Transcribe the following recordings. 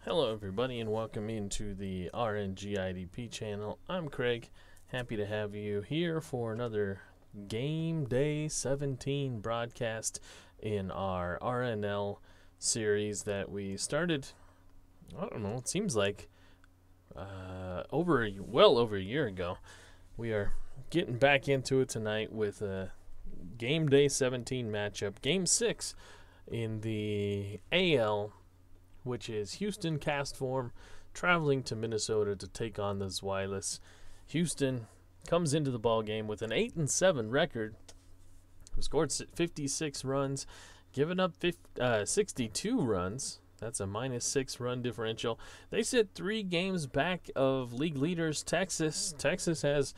Hello everybody and welcome into the RNGIDP channel. I'm Craig, happy to have you here for another Game Day 17 broadcast in our RNL series that we started, I don't know, it seems like well over a year ago. We are getting back into it tonight with a Game Day 17 matchup, Game 6 in the AL, which is Houston cast form traveling to Minnesota to take on the Zweiles. Houston comes into the ball game with an 8-7 record. Scored 56 runs, given up 62 runs. That's a -6 run differential. They sit 3 games back of league leaders Texas. Texas has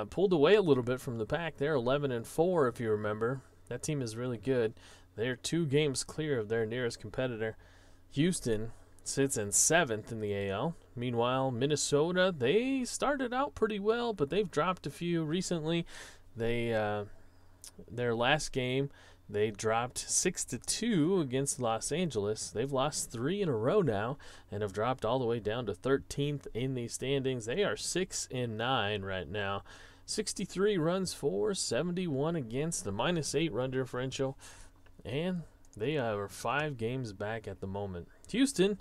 pulled away a little bit from the pack. They're 11-4 if you remember. That team is really good. They're 2 games clear of their nearest competitor. Houston sits in 7th in the AL. Meanwhile, Minnesota, they started out pretty well, but they've dropped a few recently. Their last game, they dropped 6-2 against Los Angeles. They've lost 3 in a row now and have dropped all the way down to 13th in the standings. They are 6-9 right now. 63 runs for, 71 against, the -8 run differential, and they are 5 games back at the moment. Houston,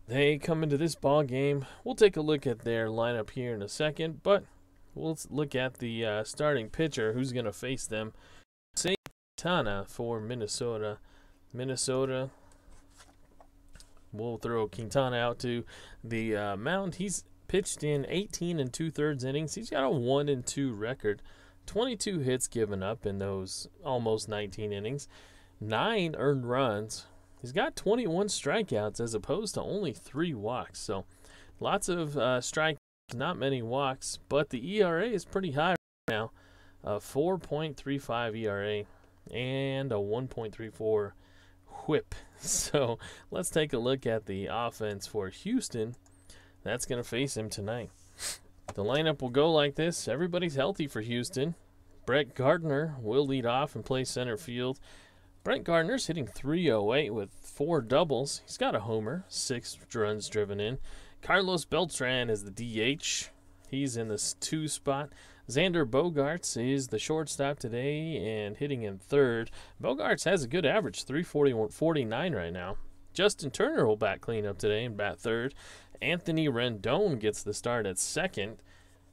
they come into this ball game. We'll take a look at their lineup here in a second, but we'll look at the starting pitcher who's going to face them. Quintana for Minnesota. Minnesota, we'll throw Quintana out to the mound. He's pitched in 18 2/3 innings. He's got a 1-2 record. 22 hits given up in those almost 19 innings. 9 earned runs. He's got 21 strikeouts as opposed to only 3 walks. So lots of strikeouts, not many walks, but the ERA is pretty high right now. 4.35 ERA and a 1.34 whip. So let's take a look at the offense for Houston that's going to face him tonight. The lineup will go like this. Everybody's healthy for Houston. Brett Gardner will lead off and play center field. Brett Gardner's hitting .308 with 4 doubles. He's got a homer, 6 runs driven in. Carlos Beltran is the DH. He's in the 2 spot. Xander Bogaerts is the shortstop today and hitting in 3rd. Bogaerts has a good average, 3.49 right now. Justin Turner will bat cleanup today and bat 3rd. Anthony Rendon gets the start at 2nd.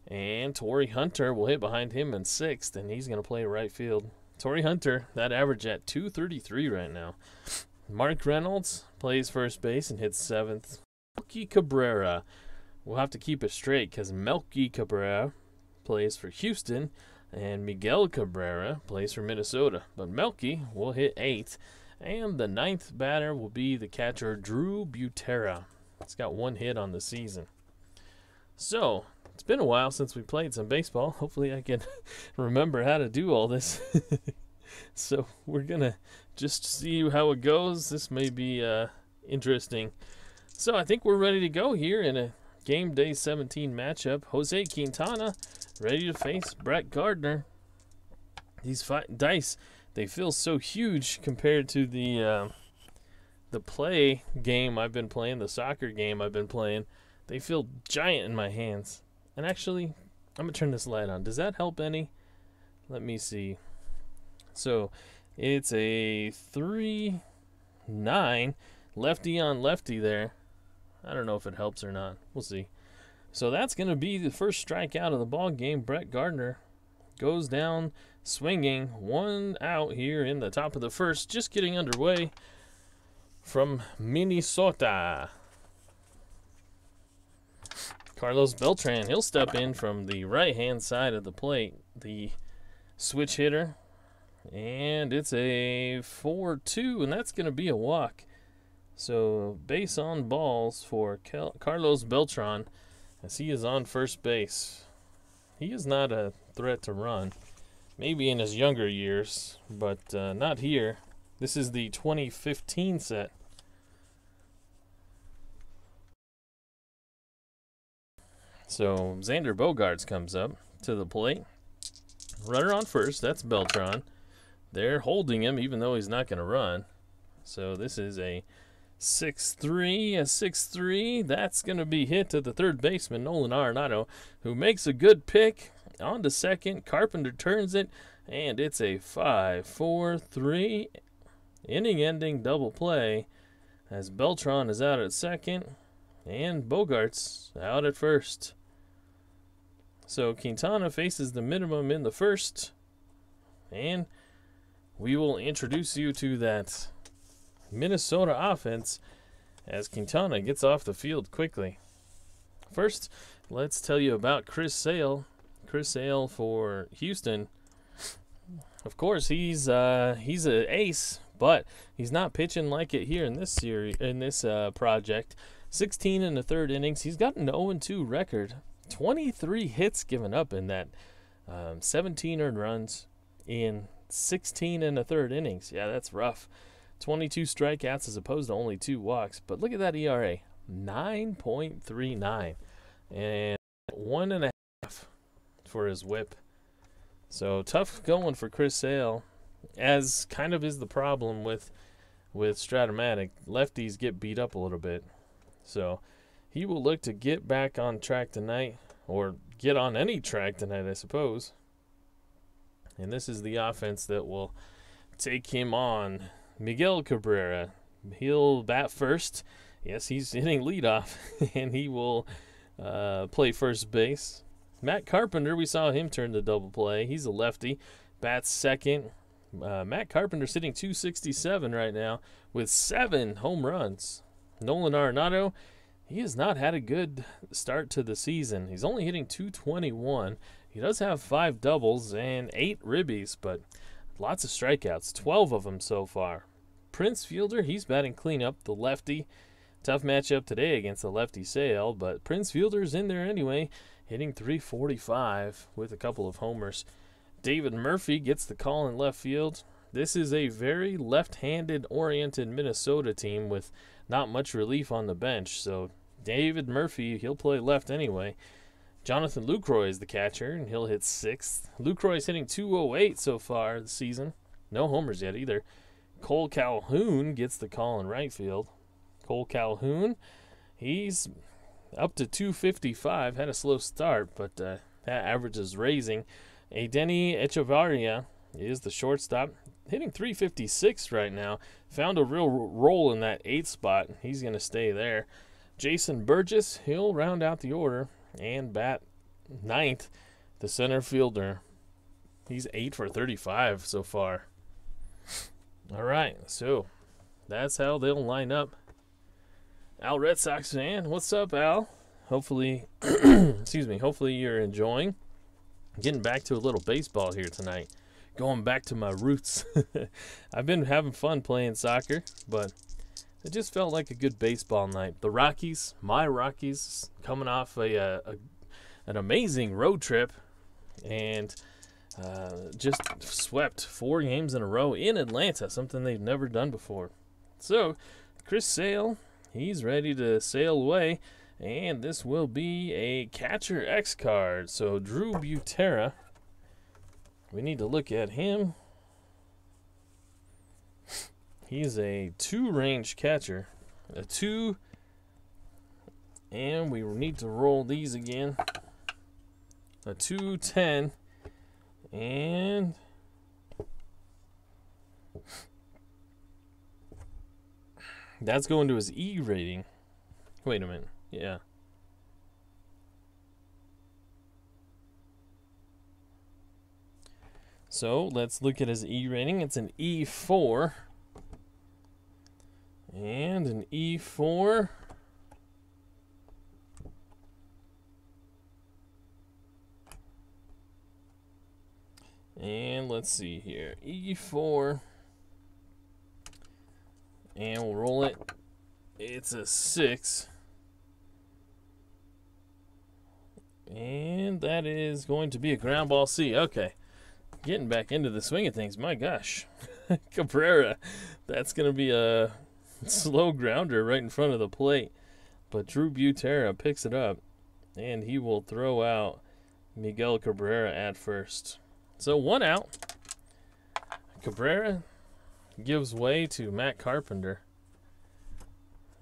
And Torrey Hunter will hit behind him in 6th, and he's going to play right field. Torrey Hunter, that average at 233 right now. Mark Reynolds plays first base and hits 7th. Melky Cabrera, we'll have to keep it straight because Melky Cabrera plays for Houston and Miguel Cabrera plays for Minnesota. But Melky will hit 8th, and the 9th batter will be the catcher Drew Butera. He's got 1 hit on the season. So it's been a while since we played some baseball. Hopefully I can remember how to do all this. So we're going to just see how it goes. This may be interesting. So I think we're ready to go here in a Game Day 17 matchup. Jose Quintana ready to face Brett Gardner. These dice, they feel so huge compared to the play game I've been playing, the soccer game I've been playing. They feel giant in my hands. And actually, I'm going to turn this light on. Does that help any? Let me see. So, it's a 3-9 lefty on lefty there. I don't know if it helps or not. We'll see. So, that's going to be the first strikeout of the ball game. Brett Gardner goes down swinging. 1 out here in the top of the first. Just getting underway from Minnesota. Carlos Beltran, he'll step in from the right-hand side of the plate, the switch hitter, and it's a 4-2, and that's going to be a walk. So base on balls for Carlos Beltran as he is on first base. He is not a threat to run, maybe in his younger years, but not here. This is the 2015 set. So Xander Bogaerts comes up to the plate. Runner on first, that's Beltran. They're holding him even though he's not going to run. So this is a 6-3, a 6-3. That's going to be hit to the third baseman, Nolan Arenado, who makes a good pick. On to second. Carpenter turns it, and it's a 5-4-3 inning-ending double play as Beltran is out at second and Bogart's out at first. So Quintana faces the minimum in the first, and we will introduce you to that Minnesota offense as Quintana gets off the field quickly. First, let's tell you about Chris Sale. Chris Sale for Houston. Of course, he's an ace, but he's not pitching like it here in this series, in this project. 16 in the third innings. He's got an 0-2 record. 23 hits given up in that. 17 earned runs in 16 in the third innings. Yeah, that's rough. 22 strikeouts as opposed to only 2 walks. But look at that ERA, 9.39, and 1.5 for his WHIP. So tough going for Chris Sale, as kind of is the problem with Strat-O-Matic. Lefties get beat up a little bit. So he will look to get back on track tonight, or get on any track tonight, I suppose. And this is the offense that will take him on. Miguel Cabrera, he'll bat first. Yes, he's hitting leadoff, and he will play first base. Matt Carpenter, we saw him turn the double play. He's a lefty, bats second. Matt Carpenter's hitting .267 right now with 7 home runs. Nolan Arenado, he has not had a good start to the season. He's only hitting .221. He does have 5 doubles and 8 ribbies, but lots of strikeouts, 12 of them so far. Prince Fielder, he's batting cleanup, the lefty. Tough matchup today against the lefty Sale, but Prince Fielder's in there anyway, hitting .345 with a couple of homers. David Murphy gets the call in left field. This is a very left-handed oriented Minnesota team with not much relief on the bench, so David Murphy, he'll play left anyway. Jonathan Lucroy is the catcher, and he'll hit 6th. Lucroy's hitting .208 so far this season. No homers yet either. Cole Calhoun gets the call in right field. Cole Calhoun, he's up to .255. Had a slow start, but that average is raising. Adeiny Echevarria is the shortstop, hitting .356 right now. Found a real role in that 8th spot. He's going to stay there. Jason Burgess, he'll round out the order and bat 9th, the center fielder. He's 8 for 35 so far. All right, so that's how they'll line up. Al Red Sox fan, what's up, Al? Hopefully, excuse me, hopefully you're enjoying. Getting back to a little baseball here tonight. Going back to my roots. I've been having fun playing soccer, but it just felt like a good baseball night. The Rockies, my Rockies, coming off an amazing road trip, and just swept 4 games in a row in Atlanta, something they've never done before. So, Chris Sale, he's ready to sail away, and this will be a catcher X card. So, Drew Butera, we need to look at him. He's a 2-range catcher, a 2, and we need to roll these again. A 2-10, and that's going to his E rating. Wait a minute, yeah. So let's look at his E rating. It's an E4. And an E4. And let's see here. E4. And we'll roll it. It's a 6. And that is going to be a ground ball C. Okay. Getting back into the swing of things. My gosh. Cabrera. That's going to be a slow grounder right in front of the plate. But Drew Butera picks it up, and he will throw out Miguel Cabrera at first. So 1 out. Cabrera gives way to Matt Carpenter.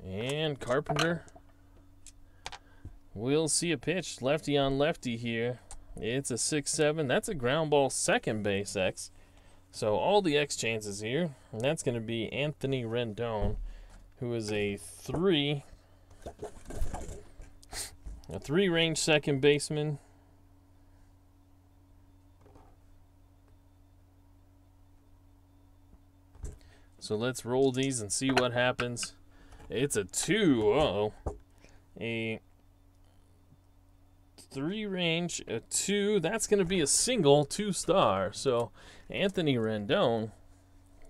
And Carpenter will see a pitch. Lefty on lefty here. It's a 6-7. That's a ground ball second base X. So all the X chances here. And that's going to be Anthony Rendon, who is a 3 range second baseman. So let's roll these and see what happens. It's a 2. Uh-oh. A 3 range, a 2. That's going to be a single 2-star. So Anthony Rendon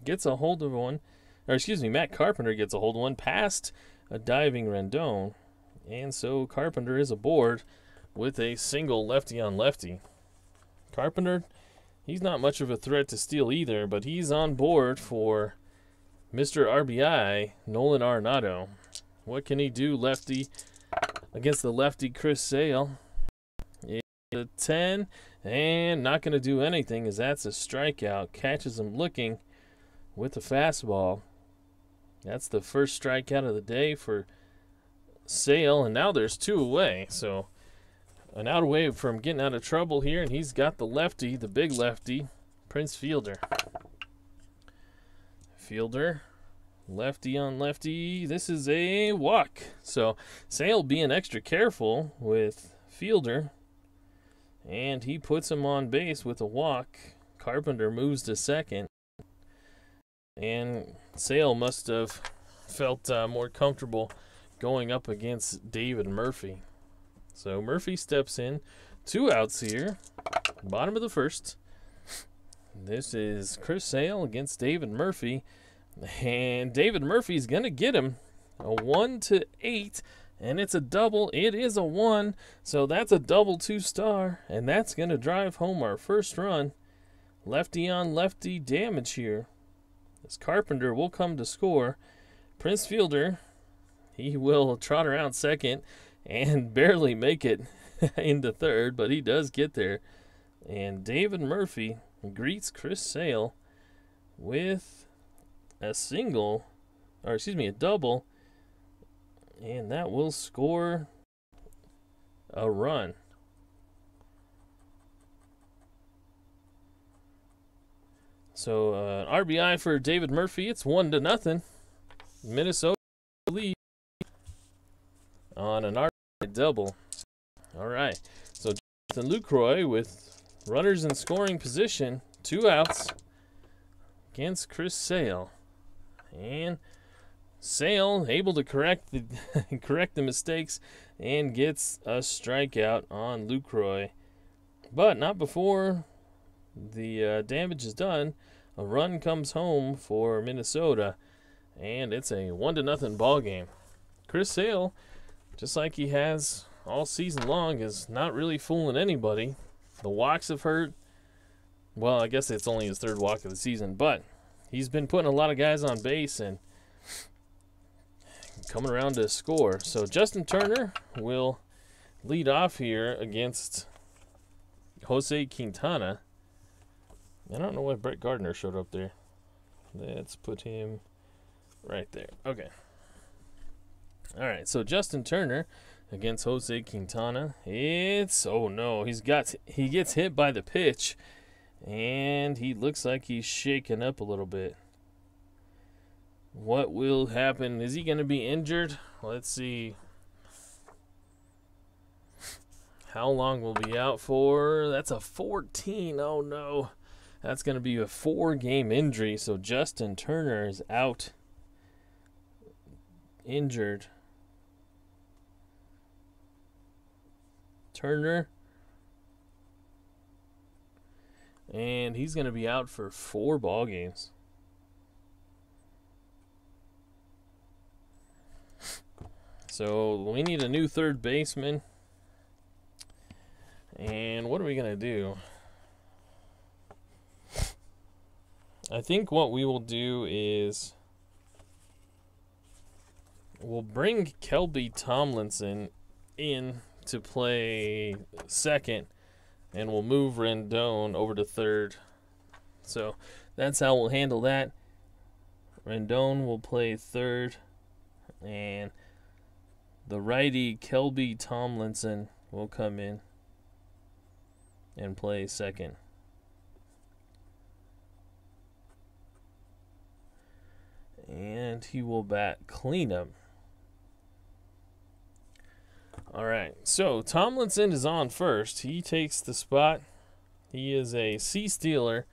gets a hold of one. Or excuse me, Matt Carpenter gets a hold of one past a diving Rendon. And so Carpenter is aboard with a single lefty on lefty. Carpenter, he's not much of a threat to steal either, but he's on board for Mr. RBI, Nolan Arenado. What can he do, lefty, against the lefty Chris Sale? It's a 10, and not going to do anything as that's a strikeout. Catches him looking with the fastball. That's the first strikeout of the day for Sale, and now there's 2 away. So an out away from getting out of trouble here, and he's got the lefty, the big lefty, Prince Fielder. Fielder, lefty on lefty. This is a walk. So Sale being extra careful with Fielder, and he puts him on base with a walk. Carpenter moves to second, and Sale must have felt more comfortable going up against David Murphy. So Murphy steps in. 2 outs here, bottom of the first. This is Chris Sale against David Murphy. And David Murphy's going to get him a 1-8, and it's a double. It is a 1, so that's a double 2-star, and that's going to drive home our first run. Lefty on lefty damage here. This Carpenter will come to score. Prince Fielder, he will trot around second and barely make it into third, but he does get there. And David Murphy greets Chris Sale with a single, or excuse me, a double, and that will score a run. So RBI for David Murphy. It's 1-0. Minnesota lead on an RBI double. All right. So Jonathan Lucroy with runners in scoring position, 2 outs against Chris Sale. And Sale able to correct the mistakes and gets a strikeout on Lucroy. But not before the damage is done. A run comes home for Minnesota, and it's a 1-0 ball game. Chris Sale, just like he has all season long, is not really fooling anybody. The walks have hurt. Well, I guess it's only his 3rd walk of the season, but he's been putting a lot of guys on base and coming around to score. So Justin Turner will lead off here against Jose Quintana. I don't know why Brett Gardner showed up there. Let's put him right there. Okay. All right, so Justin Turner against Jose Quintana. It's, oh no, he gets hit by the pitch, and he looks like he's shaken up a little bit. What will happen? Is he going to be injured? Let's see. How long will be out for? That's a 14. Oh no. That's going to be a 4-game injury. So Justin Turner is out. Injured. Turner. And he's going to be out for 4 ball games. So we need a new third baseman. And what are we going to do? I think what we will do is we'll bring Kelby Tomlinson in to play second, and we'll move Rendon over to third. So that's how we'll handle that. Rendon will play third, And the righty Kelby Tomlinson will come in and play second. And he will bat cleanup. All right, so Tomlinson is on first. He takes the spot. He is a C stealer.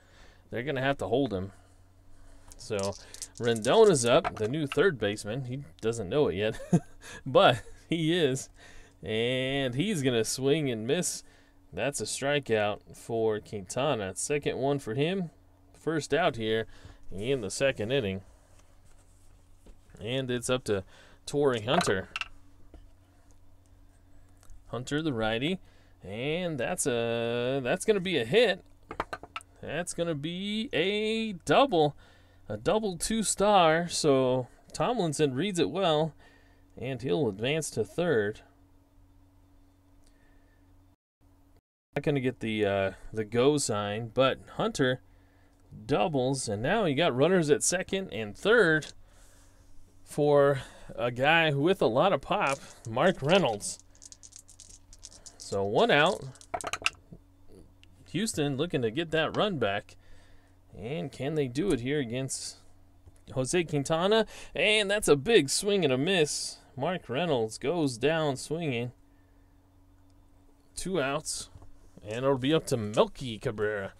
They're going to have to hold him. So Rendon's up, the new third baseman. He doesn't know it yet, but he is. And he's going to swing and miss. That's a strikeout for Quintana. Second one for him. First out here in the second inning. And it's up to Torrey Hunter. Hunter, the righty. And that's going to be a hit. That's going to be a double. A double 2-star. So Tomlinson reads it well. And he'll advance to third. Not going to get the go sign, but Hunter doubles, and now you got runners at second and third for a guy with a lot of pop, Mark Reynolds. So one out. Houston looking to get that run back, and can they do it here against Jose Quintana? And that's a big swing and a miss. Mark Reynolds goes down swinging. 2 outs. And it'll be up to Melky Cabrera.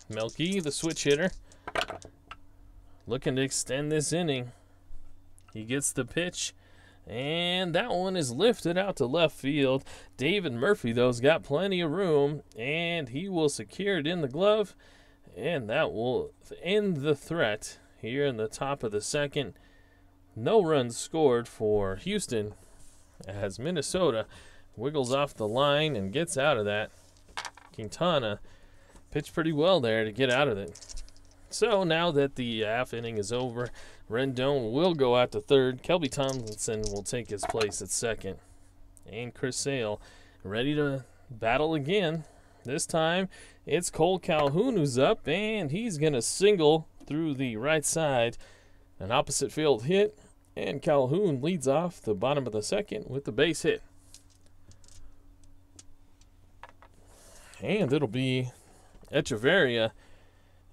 Melky, the switch hitter, looking to extend this inning. He gets the pitch, and that one is lifted out to left field. David Murphy, though, has got plenty of room, and he will secure it in the glove, and that will end the threat here in the top of the second. No runs scored for Houston as Minnesota wiggles off the line and gets out of that. Quintana pitched pretty well there to get out of it. So now that the half inning is over, Rendon will go out to third. Kelby Tomlinson will take his place at second. And Chris Sale ready to battle again. This time it's Cole Calhoun who's up, and he's going to single through the right side. An opposite field hit, and Calhoun leads off the bottom of the second with the base hit. And it'll be Echeverria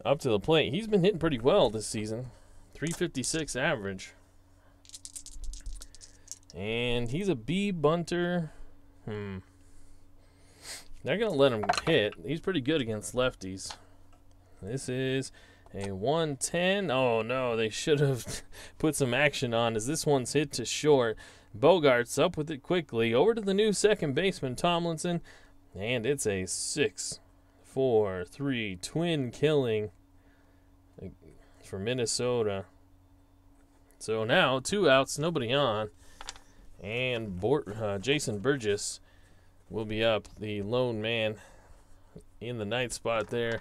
up to the plate. He's been hitting pretty well this season. 356 average. And he's a B bunter. They're going to let him hit. He's pretty good against lefties. This is a 110. Oh, no, they should have put some action on as this one's hit to short. Bogart's up with it quickly. Over to the new second baseman, Tomlinson. And it's a 6-4-3 twin killing for Minnesota. So now 2 outs, nobody on. And Jason Burgess will be up, the lone man in the ninth spot there.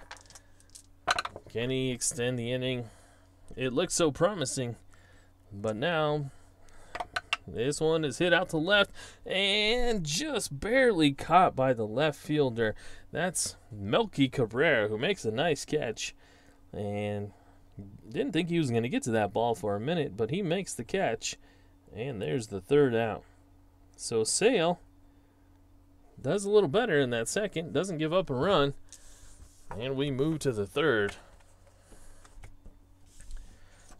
Can he extend the inning? It looks so promising. But now this one is hit out to left and just barely caught by the left fielder. That's Melky Cabrera, who makes a nice catch. And didn't think he was going to get to that ball for a minute, but he makes the catch. And there's the third out. So Sale does a little better in that second. Doesn't give up a run. And we move to the third.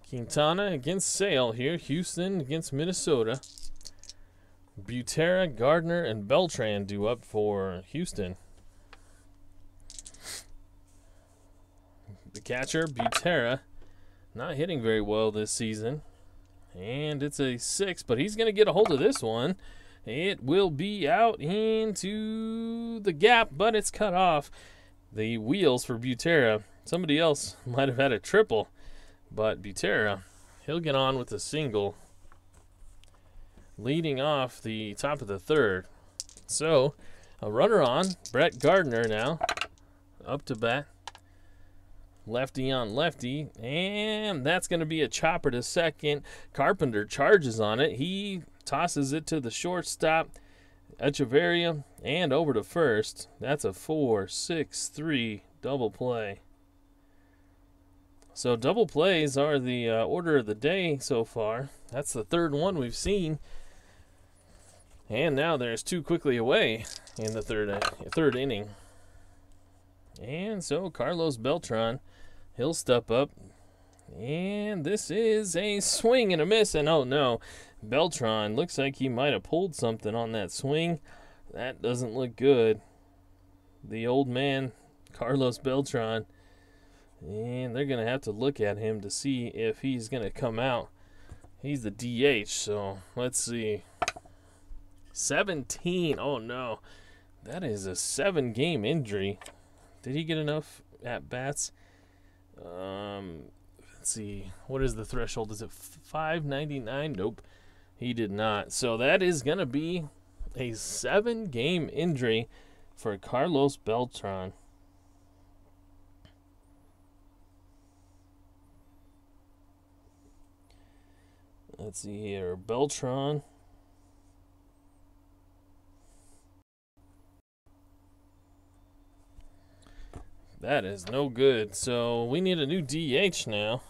Quintana against Sale here. Houston against Minnesota. Butera, Gardner, and Beltran due up for Houston. The catcher, Butera, not hitting very well this season. And it's a 6, but he's going to get a hold of this one. It will be out into the gap, but it's cut off. The wheels for Butera. Somebody else might have had a triple. But Butera, he'll get on with a single, leading off the top of the third. So, a runner on, Brett Gardner now, up to bat. Lefty on lefty, and that's going to be a chopper to second. Carpenter charges on it. He tosses it to the shortstop, Echeverria, and over to first. That's a 4-6-3 double play. So double plays are the order of the day so far. That's the third one we've seen. And now there's two quickly away in the third inning. And so Carlos Beltran, he'll step up. And this is a swing and a miss. And oh no, Beltran looks like he might have pulled something on that swing. That doesn't look good. The old man, Carlos Beltran. And they're going to have to look at him to see if he's going to come out. He's the DH, so let's see. 17. Oh, no. That is a 7-game injury. Did he get enough at-bats? Let's see. What is the threshold? Is it 599? Nope. He did not. So that is going to be a 7-game injury for Carlos Beltran. Let's see here. Beltran. That is no good. So we need a new DH now.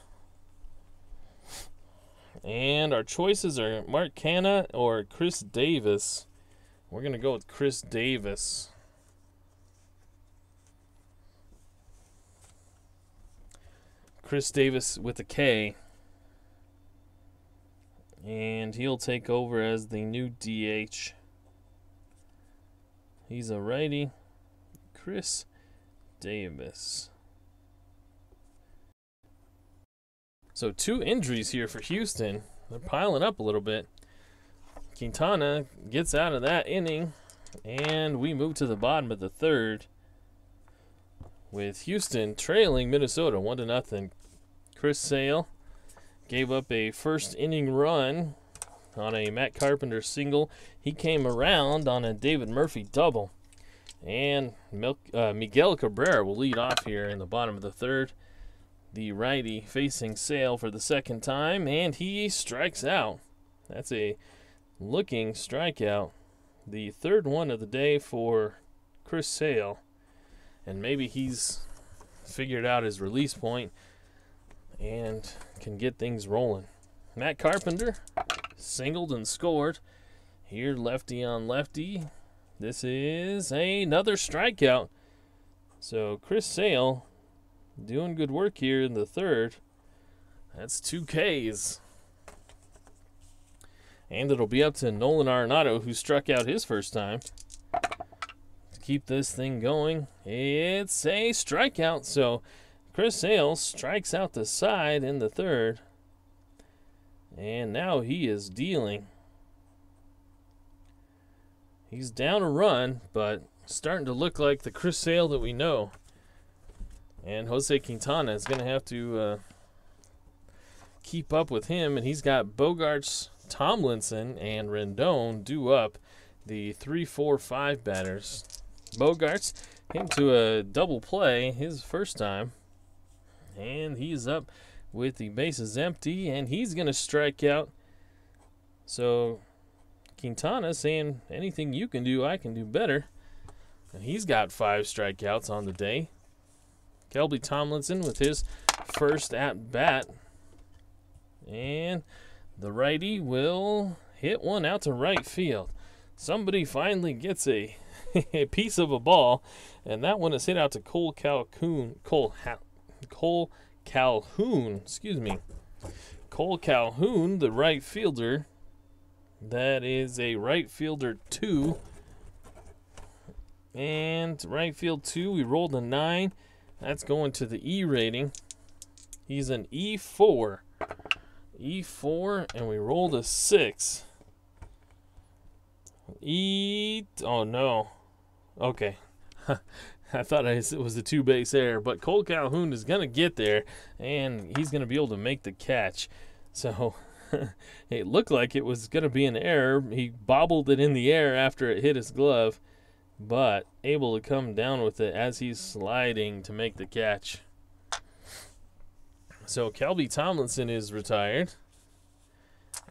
And our choices are Mark Canha or Chris Davis. We're going to go with Chris Davis. Chris Davis with a K. And he'll take over as the new DH. He's a righty. Chris Davis. So 2 injuries here for Houston. They're piling up a little bit. Quintana gets out of that inning. And we move to the bottom of the third, with Houston trailing Minnesota 1-0. Chris Sale gave up a first inning run on a Matt Carpenter single. He came around on a David Murphy double. And Miguel Cabrera will lead off here in the bottom of the third. The righty facing Sale for the second time, and he strikes out. That's a looking strikeout. The third one of the day for Chris Sale. And maybe he's figured out his release point and can get things rolling. Matt Carpenter singled and scored. Here, lefty on lefty. This is another strikeout. So Chris Sale doing good work here in the third. That's 2 Ks. And it'll be up to Nolan Arenado, who struck out his first time, to keep this thing going. It's a strikeout. So Chris Sale strikes out the side in the third. And now he is dealing. He's down a run, but starting to look like the Chris Sale that we know. And Jose Quintana is going to have to keep up with him. And he's got Bogarts, Tomlinson, and Rendon due up, the 3-4-5 batters. Bogarts came to a double play his first time. And he's up with the bases empty, and he's going to strike out. So Quintana saying, anything you can do, I can do better. And he's got 5 strikeouts on the day. Kelby Tomlinson with his first at-bat. And the righty will hit one out to right field. Somebody finally gets a piece of a ball, and that one is hit out to Cole Calhoun, Cole Calhoun, the right fielder. That is a right fielder 2. And right field 2, we rolled a 9. That's going to the E rating. He's an E4. E4, and we rolled a 6. Oh no. Okay. I thought it was a 2-base error, but Cole Calhoun is going to get there, and he's going to be able to make the catch. So it looked like it was going to be an error. He bobbled it in the air after it hit his glove, but able to come down with it as he's sliding to make the catch. So Kelby Tomlinson is retired,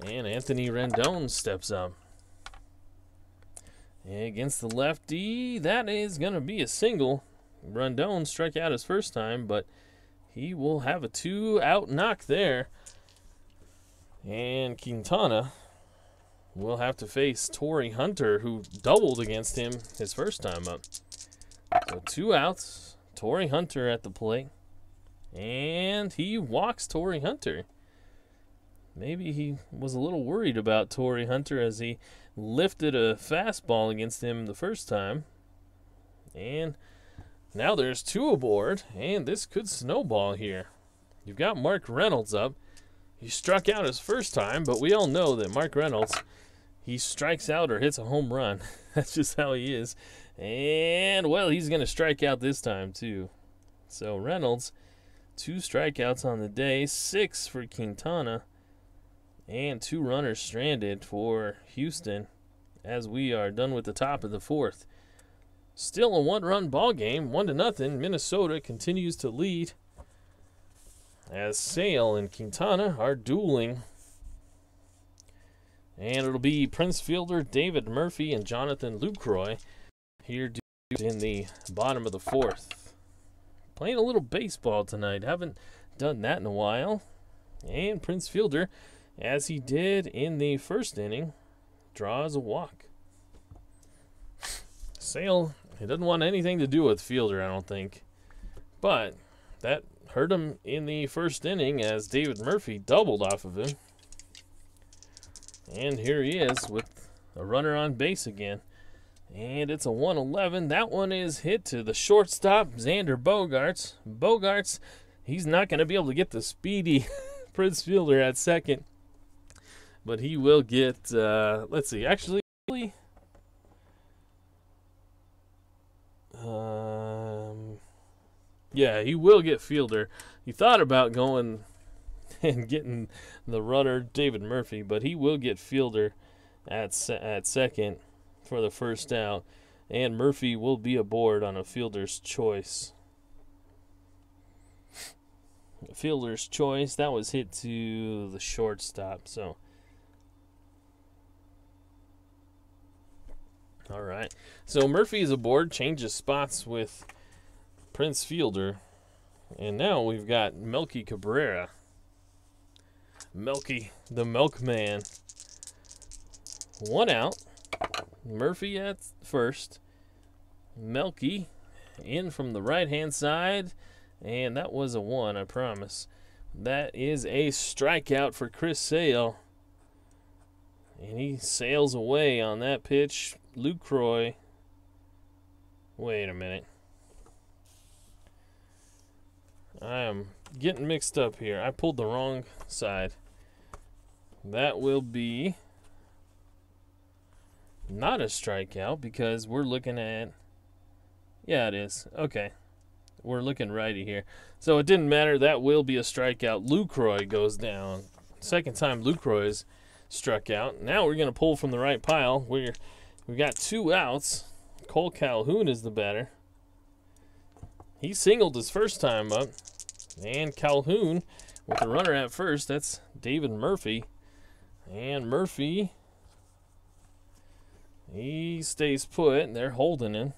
and Anthony Rendon steps up. Against the lefty, that is going to be a single. Rendon struck out his first time, but he will have a 2-out knock there. And Quintana will have to face Torrey Hunter, who doubled against him his first time up. So 2 outs, Torrey Hunter at the plate. And he walks Torrey Hunter. Maybe he was a little worried about Torrey Hunter as he lifted a fastball against him the first time. And now there's 2 aboard, and this could snowball here. You've got Mark Reynolds up. He struck out his first time, but we all know that Mark Reynolds, he strikes out or hits a home run. That's just how he is. And, well, he's going to strike out this time, too. So Reynolds, 2 strikeouts on the day, 6 for Quintana, and 2 runners stranded for Houston as we are done with the top of the 4th. Still a 1-run ball game, 1-0. Minnesota continues to lead as Sale and Quintana are dueling. And it'll be Prince Fielder, David Murphy, and Jonathan Lucroy here in the bottom of the 4th. Playing a little baseball tonight. Haven't done that in a while. And Prince Fielder, as he did in the first inning, draws a walk. Sale, he doesn't want anything to do with Fielder, I don't think. But that hurt him in the first inning as David Murphy doubled off of him. And here he is with a runner on base again. And it's a 1-11. That one is hit to the shortstop, Xander Bogaerts. Bogaerts, he's not going to be able to get the speedy Prince Fielder at second. But he will get, let's see, actually, yeah, he will get Fielder. He thought about going and getting the runner, David Murphy, but he will get Fielder at second for the first out. And Murphy will be aboard on a fielder's choice. Fielder's choice, that was hit to the shortstop, so. All right. So Murphy is aboard, changes spots with Prince Fielder. And now we've got Melky Cabrera. Melky, the milkman. 1 out. Murphy at first. Melky in from the right-hand side. And that was a 1, I promise. That is a strikeout for Chris Sale. And he sails away on that pitch. Lucroy. Wait a minute. I am getting mixed up here. I pulled the wrong side. That will be not a strikeout because we're looking at... Yeah, it is. Okay. We're looking righty here. So it didn't matter. That will be a strikeout. Lucroy goes down. Second time Lucroy's struck out. Now we're going to pull from the right pile. We've got 2 outs. Cole Calhoun is the batter. He singled his first time up. And Calhoun with the runner at first. That's David Murphy. And Murphy, he stays put. They're holding him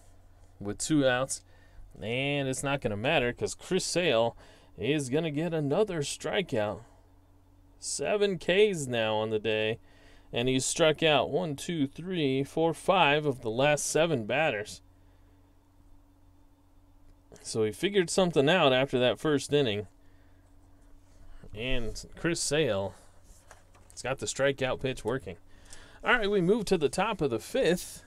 with 2 outs. And it's not going to matter because Chris Sale is going to get another strikeout. 7 Ks now on the day. And he's struck out 1, 2, 3, 4, 5 of the last 7 batters. So he figured something out after that first inning. And Chris Sale has got the strikeout pitch working. All right, we move to the top of the 5th.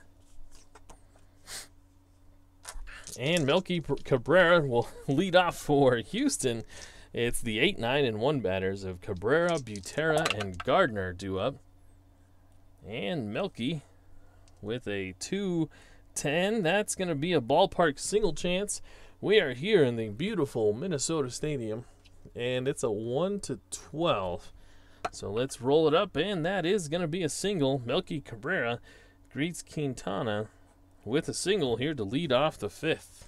And Melky Cabrera will lead off for Houston. It's the 8, 9, and 1 batters of Cabrera, Butera, and Gardner due up. And Melky with a 2-10. That's going to be a ballpark single chance. We are here in the beautiful Minnesota Stadium, and it's a 1-12. So let's roll it up, and that is going to be a single. Melky Cabrera greets Quintana with a single here to lead off the 5th.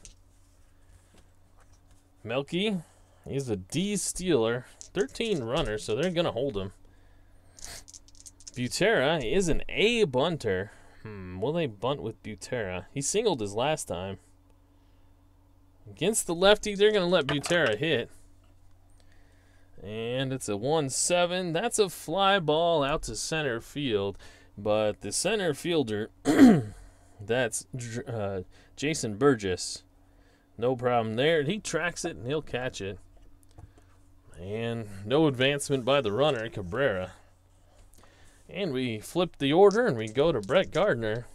Melky is a D stealer, 13 runners, so they're going to hold him. Butera is an A bunter. Will they bunt with Butera? He singled his last time. Against the lefty, they're going to let Butera hit. And it's a 1-7. That's a fly ball out to center field. But the center fielder, that's Jason Burgess. No problem there. He tracks it and he'll catch it. And no advancement by the runner, Cabrera. And we flip the order and we go to Brett Gardner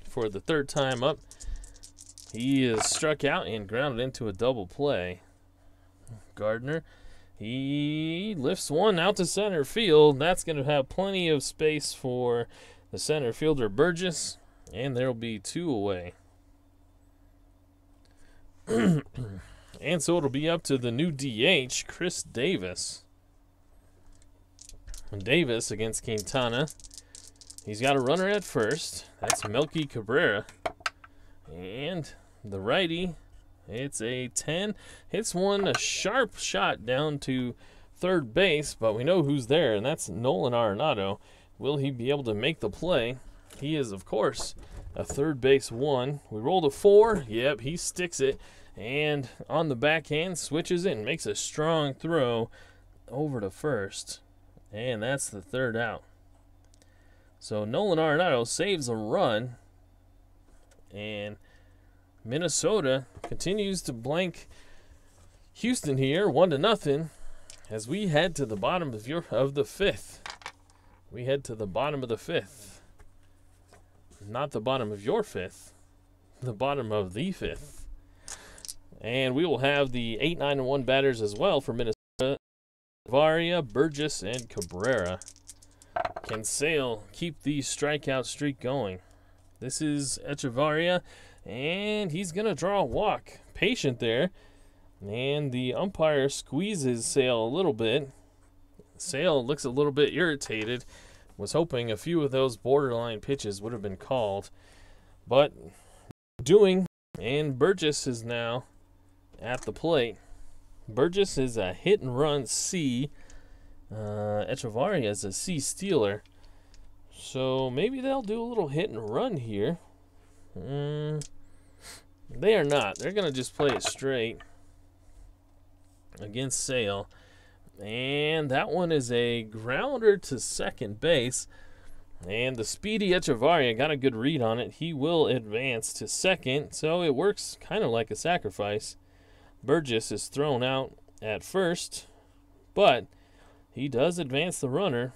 for the third time up. He is struck out and grounded into a double play. Gardner, he lifts one out to center field. That's going to have plenty of space for the center fielder Burgess, and there will be 2 away. And so it'll be up to the new DH, Chris Davis. Davis against Quintana. He's got a runner at first. That's Melky Cabrera. And the righty, it's a 10. Hits one, a sharp shot down to third base, but we know who's there, and that's Nolan Arenado. Will he be able to make the play? He is, of course, a third base 1. We rolled a 4. Yep, he sticks it. And on the backhand, switches it and makes a strong throw over to first. And that's the third out. So Nolan Arenado saves a run. And Minnesota continues to blank Houston here, 1-0, as we head to the bottom of the 5th. We head to the bottom of the 5th. Not the bottom of your 5th. The bottom of the 5th. And we will have the 8, 9, and 1 batters as well for Minnesota. Varia, Burgess, and Cabrera. Can Sale keep the strikeout streak going? This is Echevarria, and he's going to draw a walk. Patient there. And the umpire squeezes Sale a little bit. Sale looks a little bit irritated. Was hoping a few of those borderline pitches would have been called. But doing, and Burgess is now at the plate. Burgess is a hit and run C. Echevarria is a C stealer. So maybe they'll do a little hit and run here. They are not. They're going to just play it straight against Sale. And that one is a grounder to second base. And the speedy Echevarria got a good read on it. He will advance to second. So it works kind of like a sacrifice. Burgess is thrown out at first, but he does advance the runner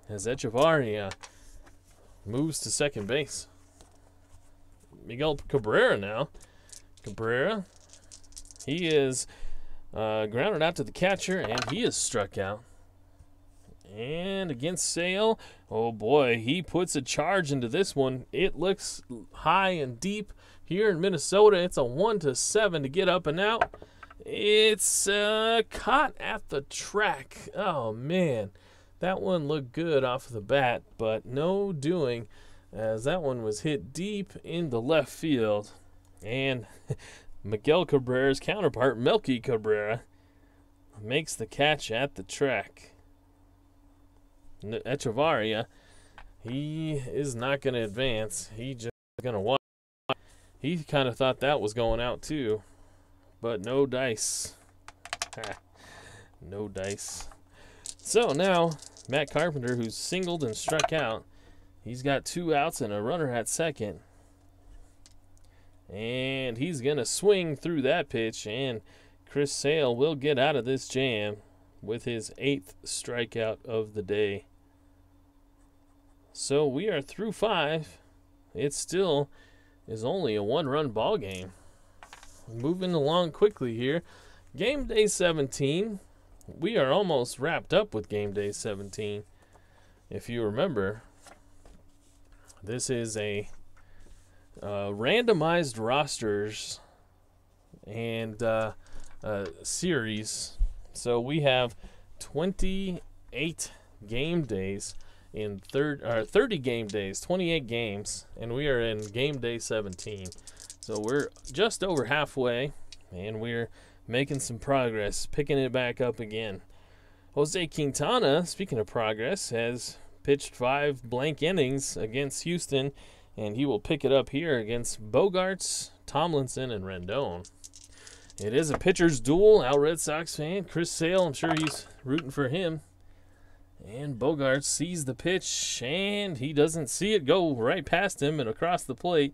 as Echevarria moves to second base. Miguel Cabrera now. Cabrera, he is grounded out to the catcher, and he is struck out. And against Sale, oh boy, he puts a charge into this one. It looks high and deep. Here in Minnesota, it's a 1-7 to get up and out. It's caught at the track. Oh, man. That one looked good off the bat, but no doing, as that one was hit deep into left field. And Miguel Cabrera's counterpart, Melky Cabrera, makes the catch at the track. Echevarria, he is not going to advance. He just going to watch. He kind of thought that was going out too, but no dice. No dice. So now Matt Carpenter, who's singled and struck out, he's got 2 outs and a runner at second. And he's going to swing through that pitch, and Chris Sale will get out of this jam with his 8th strikeout of the day. So we are through 5. It still is only a 1-run ball game. Moving along quickly here. Game day 17. We are almost wrapped up with game day 17. If you remember, this is a randomized rosters and series. So we have 28 game days in 30 game days, 28 games, and we are in game day 17. So we're just over halfway, and we're making some progress, picking it back up again. Jose Quintana, speaking of progress, has pitched 5 blank innings against Houston, and he will pick it up here against Bogarts, Tomlinson, and Rendon. It is a pitcher's duel. Al Red Sox fan, Chris Sale, I'm sure he's rooting for him. And Bogart sees the pitch, and he doesn't see it go right past him and across the plate.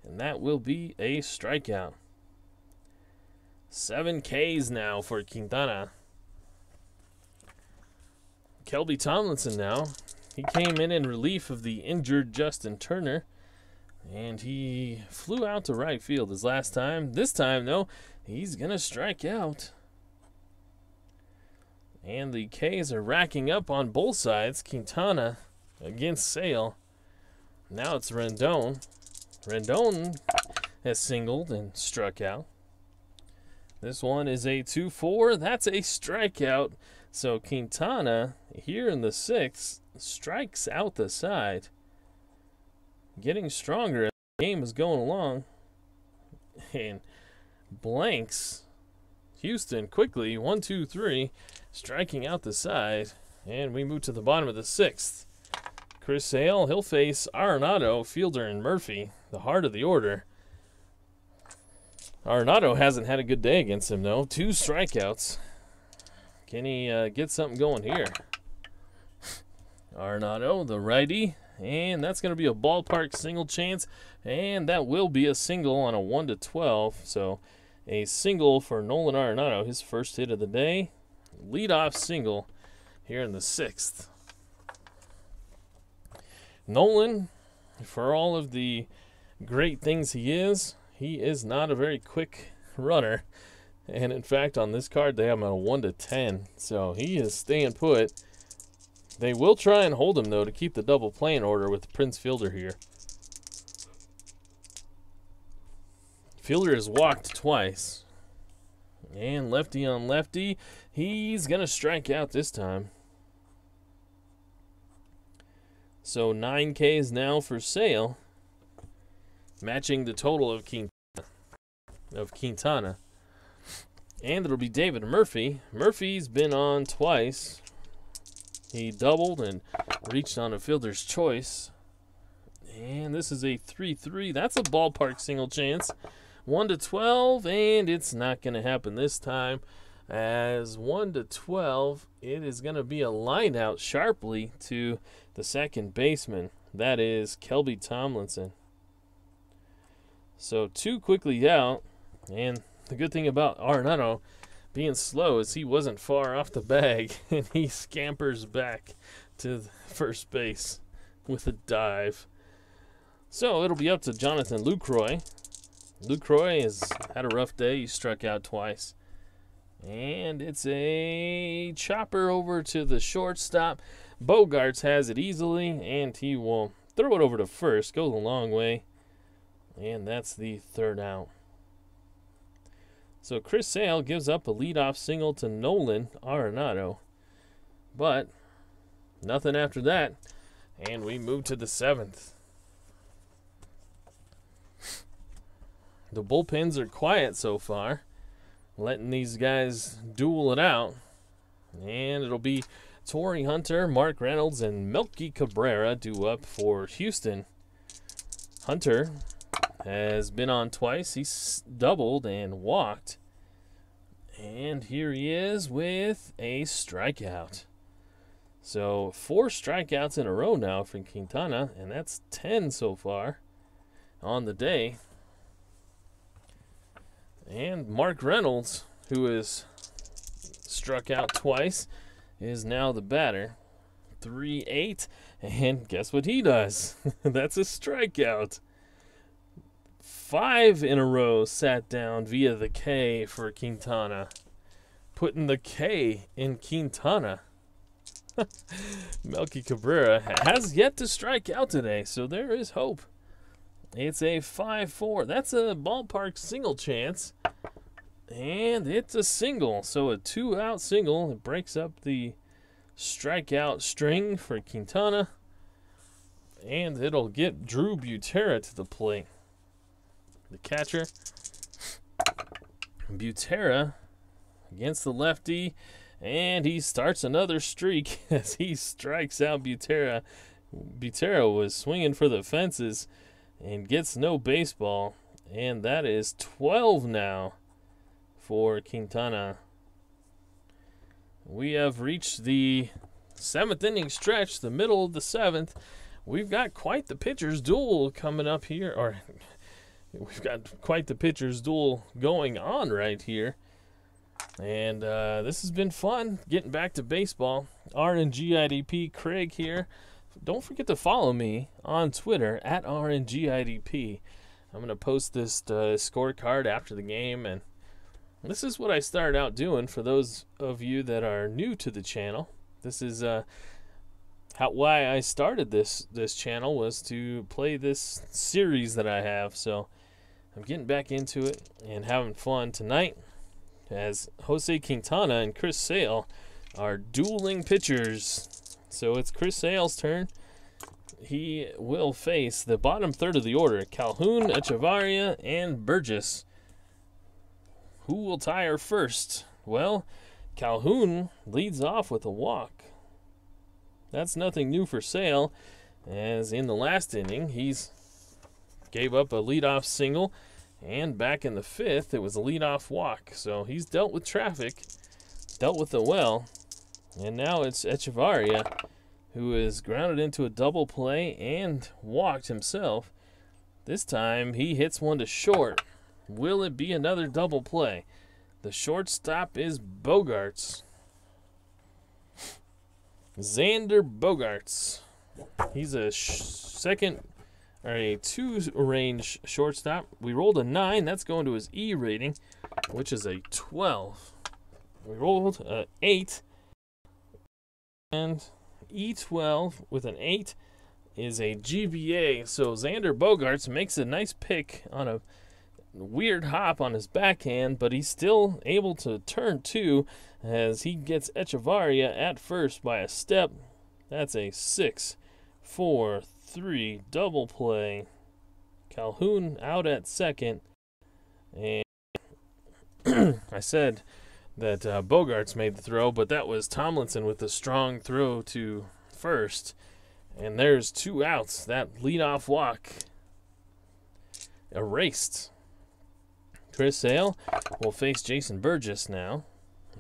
And that will be a strikeout. 7 Ks now for Quintana. Kelby Tomlinson now. He came in relief of the injured Justin Turner. And he flew out to right field his last time. This time, though, he's going to strike out. And the Ks are racking up on both sides. Quintana against Sale. Now it's Rendon. Rendon has singled and struck out. This one is a 2-4. That's a strikeout. So Quintana, here in the 6th, strikes out the side. Getting stronger as the game is going along. And blanks Houston quickly. 1, 2, 3. Striking out the side. And we move to the bottom of the 6th. Chris Sale, he'll face Arenado, Fielder, and Murphy, the heart of the order. Arenado hasn't had a good day against him, though. 2 strikeouts. Can he get something going here? Arenado, the righty. And that's going to be a ballpark single chance. And that will be a single on a 1-12. So a single for Nolan Arenado, his first hit of the day. Leadoff single here in the 6th. Nolan, for all of the great things he is not a very quick runner. And in fact, on this card, they have him on a 1-10. So he is staying put. They will try and hold him, though, to keep the double play in order with Prince Fielder here. Fielder has walked twice. And lefty on lefty. He's going to strike out this time. So 9 Ks now for Sale. Matching the total of Quintana. And it'll be David Murphy. Murphy's been on twice. He doubled and reached on a fielder's choice. And this is a 3-3. That's a ballpark single chance. 1-12, and it's not going to happen this time. As 1-12, it is going to be a line out sharply to the second baseman. That is Kelby Tomlinson. So 2 quickly out, and the good thing about Arenado being slow is he wasn't far off the bag, and he scampers back to first base with a dive. So it'll be up to Jonathan Lucroy. Lucroy has had a rough day. He struck out twice. And it's a chopper over to the shortstop. Bogarts has it easily, and he will throw it over to first. Goes a long way. And that's the 3rd out. So Chris Sale gives up a leadoff single to Nolan Arenado. But nothing after that. And we move to the 7th. The bullpens are quiet so far, letting these guys duel it out. And it'll be Torrey Hunter, Mark Reynolds, and Melky Cabrera due up for Houston. Hunter has been on twice. He's doubled and walked. And here he is with a strikeout. So 4 strikeouts in a row now for Quintana, and that's 10 so far on the day. And Mark Reynolds, who has struck out twice, is now the batter. 3-8, and guess what he does? That's a strikeout. 5 in a row sat down via the K for Quintana. Putting the K in Quintana. Melky Cabrera has yet to strike out today, so there is hope. It's a 5-4. That's a ballpark single chance. And it's a single. So a 2-out single. It breaks up the strikeout string for Quintana. And it'll get Drew Butera to the plate. The catcher. Butera against the lefty. And he starts another streak as he strikes out Butera. Butera was swinging for the fences and gets no baseball. And that is 12 now for Quintana. We have reached the 7th inning stretch, the middle of the 7th. We've got quite the pitcher's duel coming up here, or we've got quite the pitcher's duel going on right here. And this has been fun, getting back to baseball. RNGIDP Craig here. Don't forget to follow me on Twitter at RNGIDP. I'm going to post this scorecard after the game, and this is what I started out doing for those of you that are new to the channel. This is why I started this channel, was to play this series that I have. So I'm getting back into it and having fun tonight as Jose Quintana and Chris Sale are dueling pitchers. So it's Chris Sale's turn. He will face the bottom third of the order, Calhoun, Echevarria, and Burgess. Who will tire first? Well, Calhoun leads off with a walk. That's nothing new for Sale, as in the last inning, he's gave up a leadoff single, and back in the 5th, it was a leadoff walk. So he's dealt with traffic, dealt with it well, and now it's Echevarria, who is grounded into a double play and walked himself. This time, he hits one to short. Will it be another double play? The shortstop is Bogaerts. Xander Bogaerts. He's a a 2-range shortstop. We rolled a 9. That's going to his E rating, which is a 12. We rolled a 8. And E12 with an 8 is a GBA. So Xander Bogaerts makes a nice pick on a weird hop on his backhand, but he's still able to turn 2 as he gets Echevarria at first by a step. That's a 6-4-3 double play. Calhoun out at second. And I said that Bogaerts made the throw, but that was Tomlinson with a strong throw to first. And there's 2 outs. That leadoff walk erased. Chris Sale will face Jason Burgess now.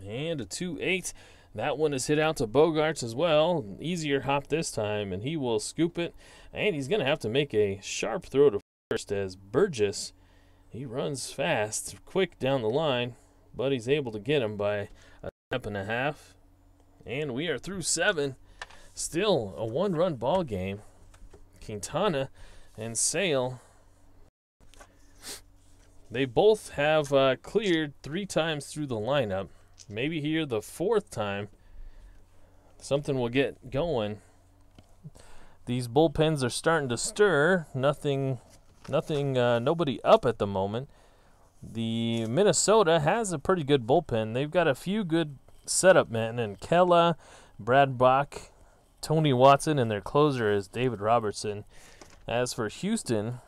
And a 2-8. That one is hit out to Bogaerts as well. Easier hop this time, and he will scoop it. And he's going to have to make a sharp throw to first as Burgess, he runs fast, quick down the line, but he's able to get him by a step and a half. And we are through 7. Still a 1-run ball game. Quintana and Sale, they both have cleared 3 times through the lineup. Maybe here the 4th time something will get going. These bullpens are starting to stir. Nobody up at the moment. The Minnesota has a pretty good bullpen. They've got a few good setup men, and Kella, Brad Bach, Tony Watson, and their closer is David Robertson. As for Houston,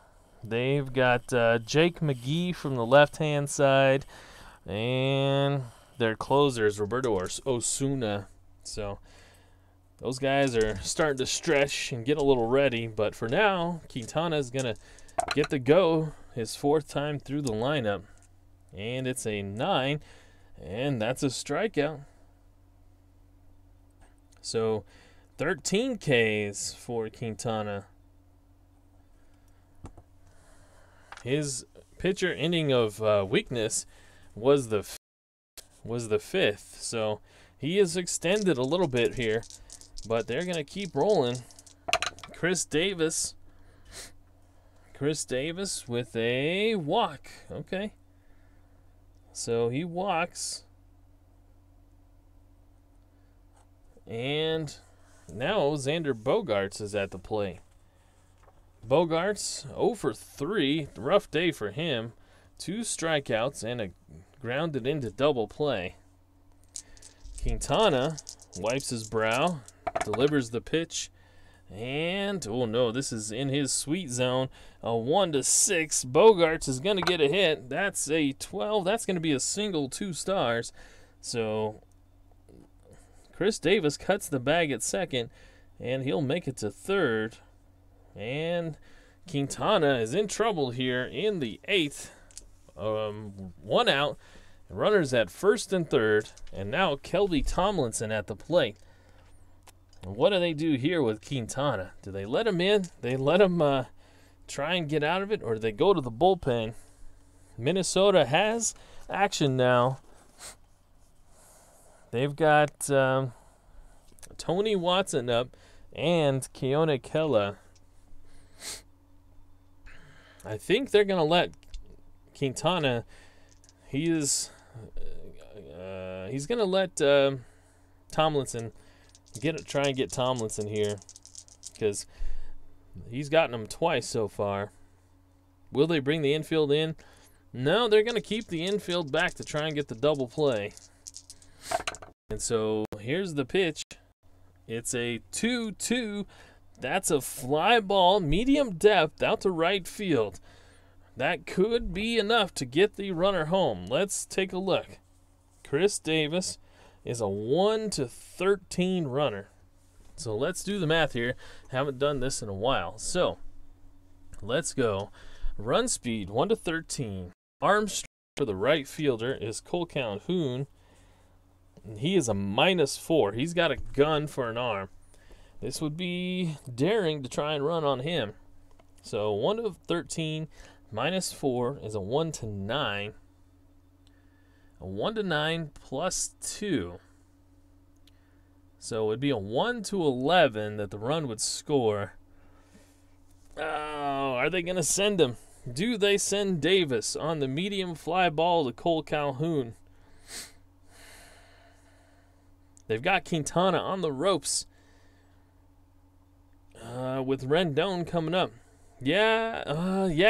they've got Jake McGee from the left-hand side, and their closer is Roberto Osuna. So those guys are starting to stretch and get a little ready. But for now, Quintana is going to get the go, his 4th time through the lineup. And it's a 9, and that's a strikeout. So 13 Ks for Quintana. His pitcher inning of weakness was the 5th, so he is extended a little bit here, but they're going to keep rolling. Chris Davis with a walk. Okay, so he walks, and now Xander Bogaerts is at the plate. Bogaerts 0 for 3, rough day for him. 2 strikeouts and a grounded into double play. Quintana wipes his brow, delivers the pitch, and oh no, this is in his sweet zone. A 1-6. Bogaerts is going to get a hit. That's a 12. That's going to be a single, 2 stars. So Chris Davis cuts the bag at second, and he'll make it to third. And Quintana is in trouble here in the 8th. 1 out, Runners at first and third, and now Kelby Tomlinson at the plate. And what do they do here with Quintana? Do they let him in? They let him try and get out of it, or do they go to the bullpen? Minnesota has action now. They've got Tony Watson up and Keone Kela. I think they're going to let Quintana. He's going to let Tomlinson try and get Tomlinson here, because he's gotten him twice so far. Will they bring the infield in? No, they're going to keep the infield back to try and get the double play. And so here's the pitch. It's a 2-2. That's a fly ball, medium depth, out to right field. That could be enough to get the runner home. Let's take a look. Chris Davis is a 1-13 runner. So let's do the math here. Haven't done this in a while. So let's go. Run speed 1-13. Arm strength for the right fielder is Cole Calhoun. He is a -4. He's got a gun for an arm. This would be daring to try and run on him. So 1-13 -4 is a 1-9. A 1-9 +2. So it would be a 1-11 that the run would score. Oh, are they going to send him? Do they send Davis on the medium fly ball to Cole Calhoun? They've got Quintana on the ropes with Rendon coming up. Yeah,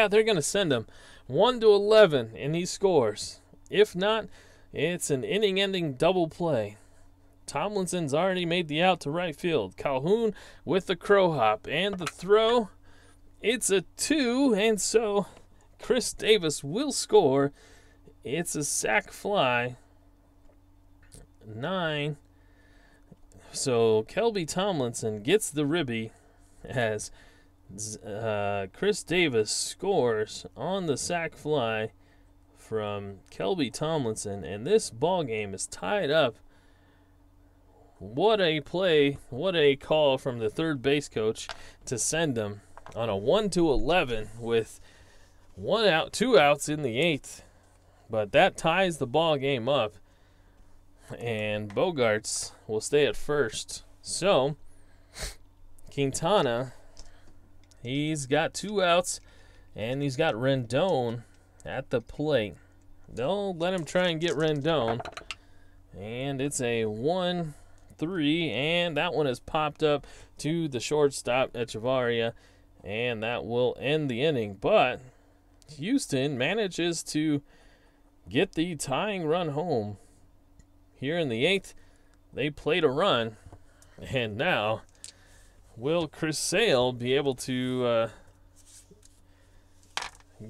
they're going to send him. 1-11, and he scores. If not, it's an inning-ending double play. Tomlinson's already made the out to right field. Calhoun with the crow hop and the throw. It's a 2, and so Chris Davis will score. It's a sac fly. 9. So Kelby Tomlinson gets the ribby as Chris Davis scores on the sac fly from Kelby Tomlinson, and this ball game is tied up. What a play, what a call from the third base coach to send him on a 1-11 with 1 out, 2 outs in the 8th. But that ties the ball game up, and Bogarts will stay at first. So Quintana, he's got 2 outs, and he's got Rendon at the plate. They'll let him try and get Rendon, and it's a 1-3, and that one has popped up to the shortstop, Echevarria, and that will end the inning. But Houston manages to get the tying run home. Here in the 8th, they played a run, and now will Chris Sale be able to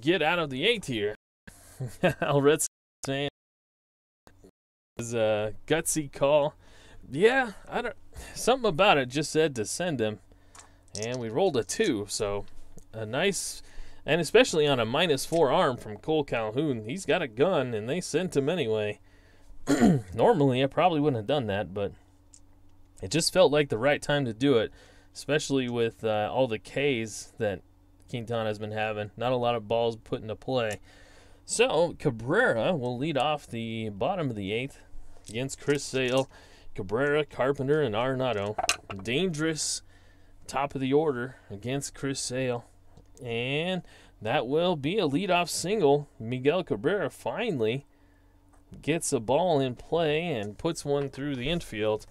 get out of the 8th here? Alred saying is a gutsy call. Yeah, something about it just said to send him, and we rolled a 2. So a nice, and especially on a -4 arm from Cole Calhoun, he's got a gun, and they sent him anyway. Normally, I probably wouldn't have done that, but it just felt like the right time to do it, especially with all the Ks that Quintana's been having. Not a lot of balls put into play. So Cabrera will lead off the bottom of the 8th against Chris Sale. Cabrera, Carpenter, and Arenado. Dangerous top of the order against Chris Sale. And that will be a leadoff single. Miguel Cabrera finally gets a ball in play and puts one through the infield.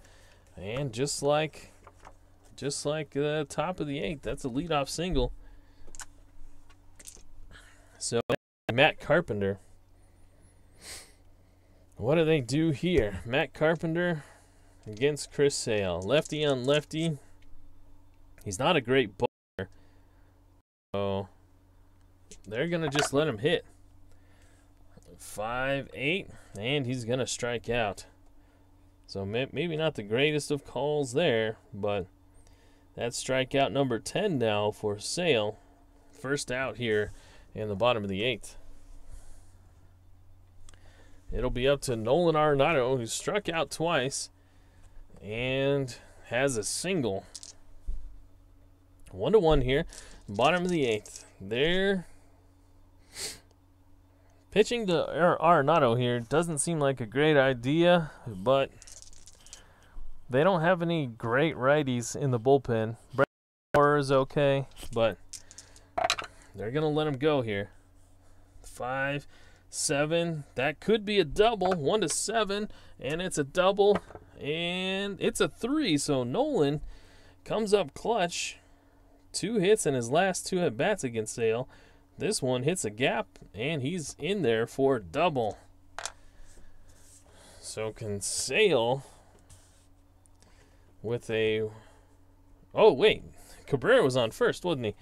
And just like the top of the 8th, that's a leadoff single. So Matt Carpenter. What do they do here? Matt Carpenter against Chris Sale. Lefty on lefty. He's not a great bowler, so they're going to just let him hit. 5-8, and he's going to strike out. So maybe not the greatest of calls there, but that's strikeout number 10 now for Sale. First out here in the bottom of the 8th. it'll be up to Nolan Arenado, who struck out twice and has a single. 1-1 here. Bottom of the 8th. They're pitching to Arenado here. Doesn't seem like a great idea, but they don't have any great righties in the bullpen. Brett Moore is okay, but they're going to let him go here. 5, 7. That could be a double. 1-7, and it's a double, and it's a 3. So Nolan comes up clutch. 2 hits in his last 2 at-bats against Sale. This one hits a gap, and he's in there for a double. So can Sale with a... Oh, wait. Cabrera was on first, wasn't he?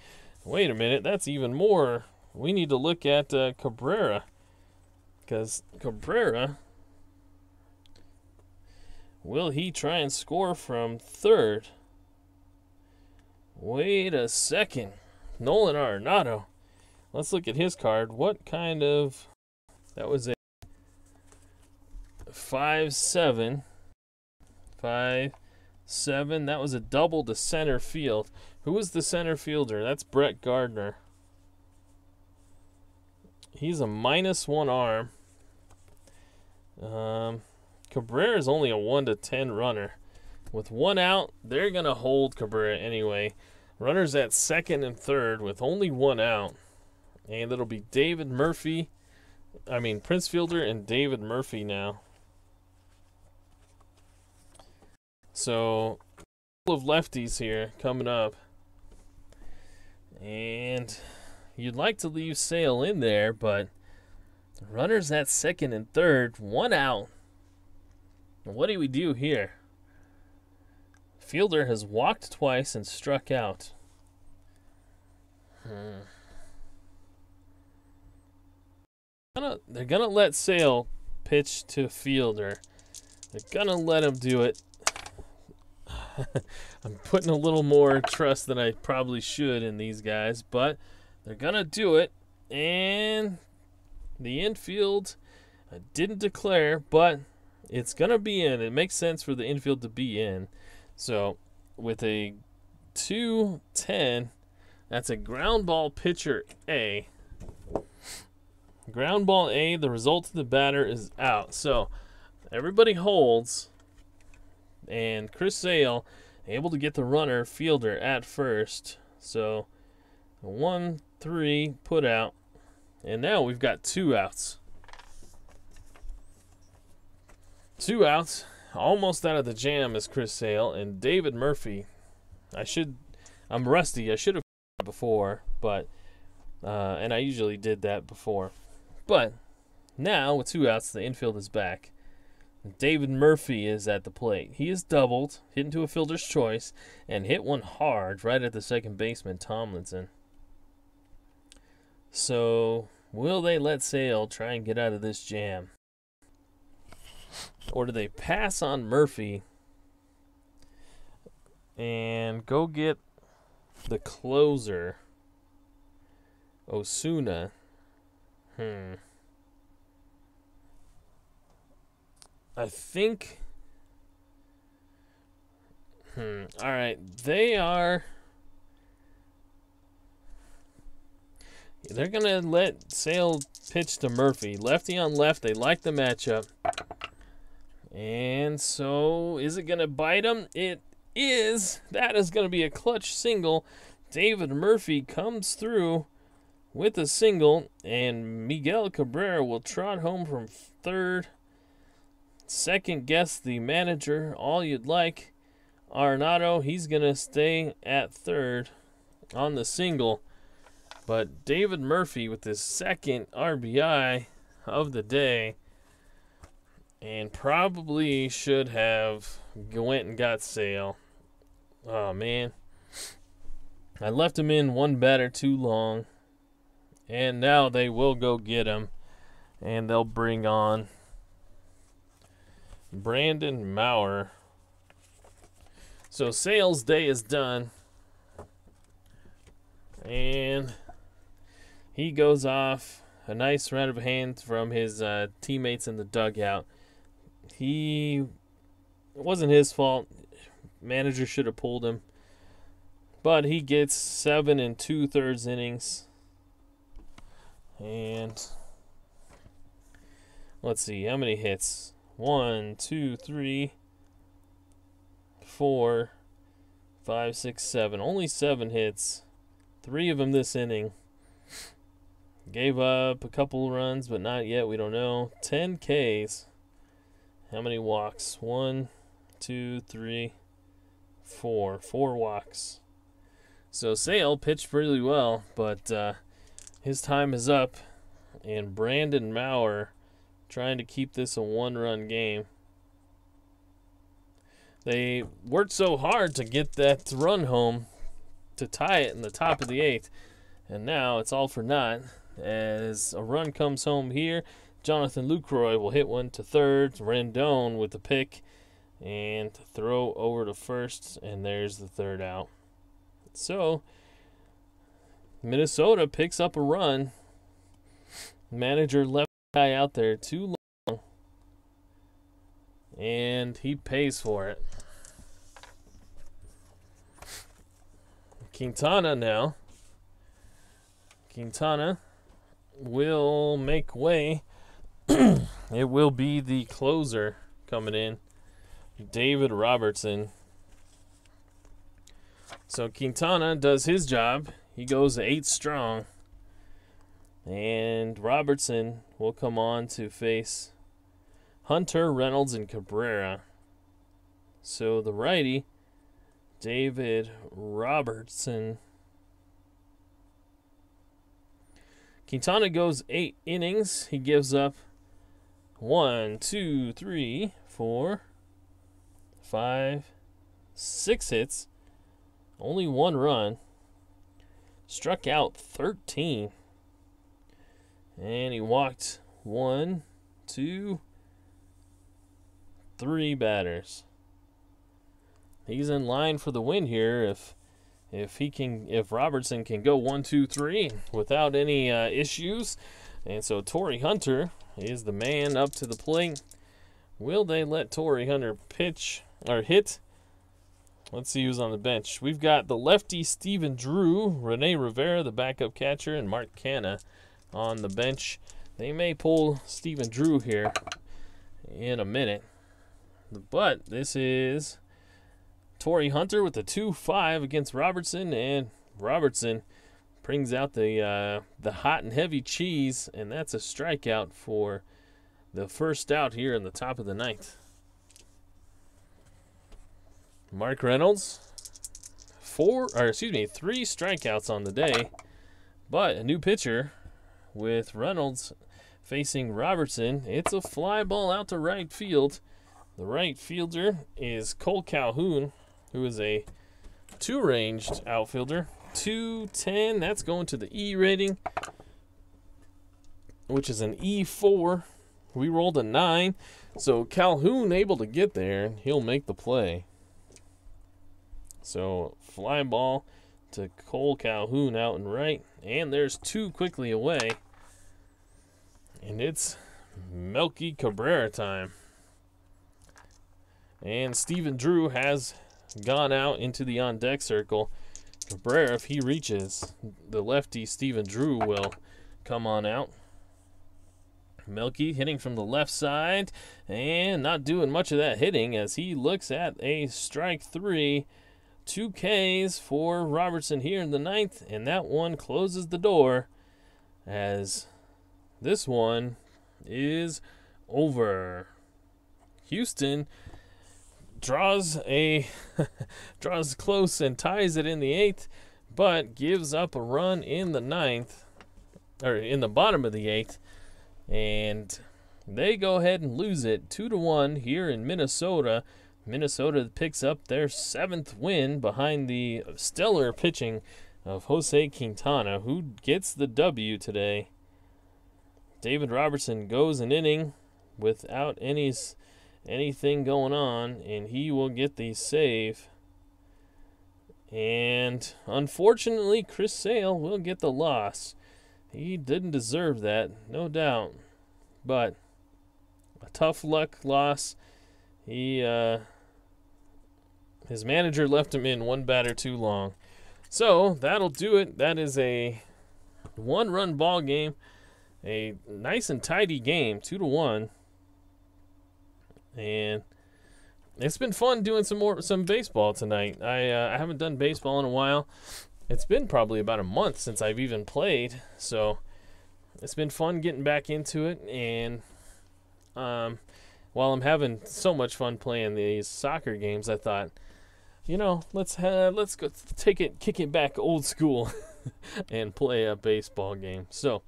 Wait a minute. That's even more. We need to look at Cabrera. Because Cabrera... Will he try and score from third? Wait a second. Nolan Arenado. Let's look at his card. What kind of... That was a 5-7. 5-7. That was a double to center field. Who was the center fielder? That's Brett Gardner. He's a -1 arm. Cabrera is only a 1-10 runner. With 1 out, they're going to hold Cabrera anyway. Runners at second and third with only 1 out. And it'll be Prince Fielder and David Murphy now. So, a couple of lefties here coming up. And you'd like to leave Sale in there, but runners at second and third, 1 out. What do we do here? Fielder has walked twice and struck out. They're gonna let Sale pitch to Fielder. They're gonna let him do it. I'm putting a little more trust than I probably should in these guys, but they're gonna do it. And the infield didn't declare, but it's gonna be in. It makes sense for the infield to be in. So with a 2-10, that's a ground ball pitcher A. Ground ball A, the result of the batter is out. So everybody holds, and Chris Sale able to get the runner Fielder at first. So 1-3 put out, and now we've got 2 outs. 2 outs. Almost out of the jam is Chris Sale, and David Murphy. I'm rusty. I should have before, but and I usually did that before. But now with 2 outs, the infield is back. David Murphy is at the plate. He is doubled, hit into a fielder's choice, and hit one hard right at the second baseman, Tomlinson. So will they let Sale try and get out of this jam? Or do they pass on Murphy and go get the closer, Osuna? I think... Alright, they're going to let Sale pitch to Murphy. Lefty on left, they like the matchup. And so, is it going to bite him? It is. That is going to be a clutch single. David Murphy comes through with a single, and Miguel Cabrera will trot home from third. Second guess the manager, all you'd like. Arenado, he's going to stay at third on the single. But David Murphy with his second RBI of the day. And probably should have went and got Sale. Oh, man. I left him in 1 batter too long. And now they will go get him. And they'll bring on Brandon Maurer. So Sale's day is done. And he goes off a nice round of hands from his teammates in the dugout. It wasn't his fault. Manager should have pulled him. But he gets 7 2/3 innings. And let's see, how many hits? 1, 2, 3, 4, 5, 6, 7. Only 7 hits. 3 of them this inning. Gave up a couple runs, but not yet. We don't know. 10 Ks. How many walks? 1, 2, 3, 4. 4 walks. So Sale pitched really well, but his time is up. And Brandon Maurer trying to keep this a 1-run game. They worked so hard to get that run home to tie it in the top of the 8th. And now it's all for naught. As a run comes home here, Jonathan Lucroy will hit one to third. Rendon with the pick and throw over to first. And there's the 3rd out. So Minnesota picks up a run. Manager left the guy out there too long. And he pays for it. Quintana now. Quintana will make way. It will be the closer coming in, David Robertson. So Quintana does his job. He goes 8 strong. And Robertson will come on to face Hunter, Reynolds, and Cabrera. So the righty, David Robertson. Quintana goes 8 innings. He gives up 1, 2, 3, 4, 5, 6 hits. Only 1 run. Struck out 13. And he walked 1, 2, 3 batters. He's in line for the win here if Robertson can go 1, 2, 3 without any issues. And so Torrey Hunter is the man up to the plate. Will they let Torrey Hunter pitch or hit? Let's see who's on the bench. We've got the lefty Stephen Drew, Rene Rivera, the backup catcher, and Mark Canna on the bench. They may pull Stephen Drew here in a minute. But this is Torrey Hunter with the 2-5 against Robertson, and Robertson brings out the hot and heavy cheese, and that's a strikeout for the first out here in the top of the 9th. Mark Reynolds, 3 strikeouts on the day, but a new pitcher with Reynolds facing Robertson. It's a fly ball out to right field. The right fielder is Cole Calhoun, who is a 2-ranged outfielder. 210, that's going to the E rating, which is an E4. We rolled a 9, so Calhoun able to get there, and he'll make the play. So fly ball to Cole Calhoun out and right, and there's 2 quickly away, and it's Melky Cabrera time. And Stephen Drew has gone out into the on-deck circle. Cabrera, if he reaches, the lefty Stephen Drew will come on out. Melky hitting from the left side and not doing much of that hitting as he looks at a strike 3. 2 Ks for Robertson here in the 9th, and that one closes the door as this one is over. Houston draws close and ties it in the 8th, but gives up a run in the 9th, or in the bottom of the 8th, and they go ahead and lose it 2-1 here in Minnesota. Minnesota picks up their 7th win behind the stellar pitching of Jose Quintana, who gets the W today. David Robertson goes an inning without anything going on, and he will get the save. And unfortunately, Chris Sale will get the loss. He didn't deserve that, no doubt. But a tough luck loss. His manager left him in one batter too long. So that'll do it. That is a one-run ball game. A nice and tidy game, 2-1. And it's been fun doing some baseball tonight. I haven't done baseball in a while. It's been probably about a month since I've even played, so it's been fun getting back into it. And while I'm having so much fun playing these soccer games, I thought, let's go kick it back old school, and play a baseball game. So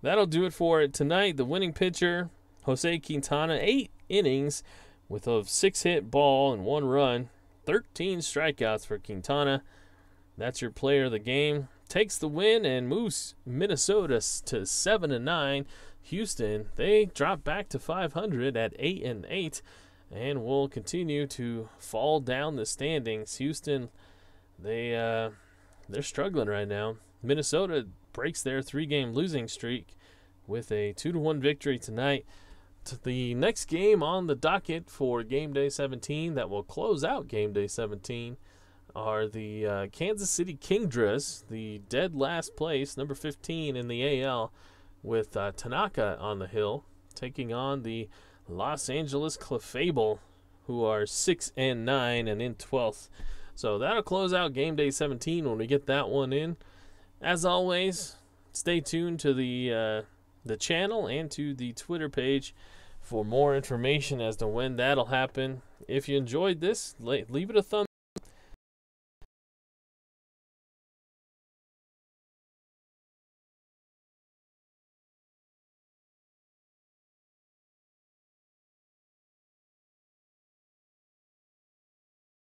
that'll do it for it tonight. The winning pitcher, Jose Quintana, 8 innings with a 6-hit ball and 1 run, 13 strikeouts for Quintana. That's your player of the game. Takes the win and moves Minnesota to 7-9. Houston, they drop back to 500 at 8-8, and will continue to fall down the standings. Houston, they're struggling right now. Minnesota breaks their 3-game losing streak with a 2-1 victory tonight. The next game on the docket for Game Day 17 that will close out Game Day 17 are the Kansas City Kingdras, the dead last place, number 15 in the AL, with Tanaka on the hill, taking on the Los Angeles Clefable, who are 6-9 and in 12th. So that'll close out Game Day 17 when we get that one in. As always, stay tuned to the channel and to the Twitter page for more information as to when that'll happen. If you enjoyed this, leave it a thumbs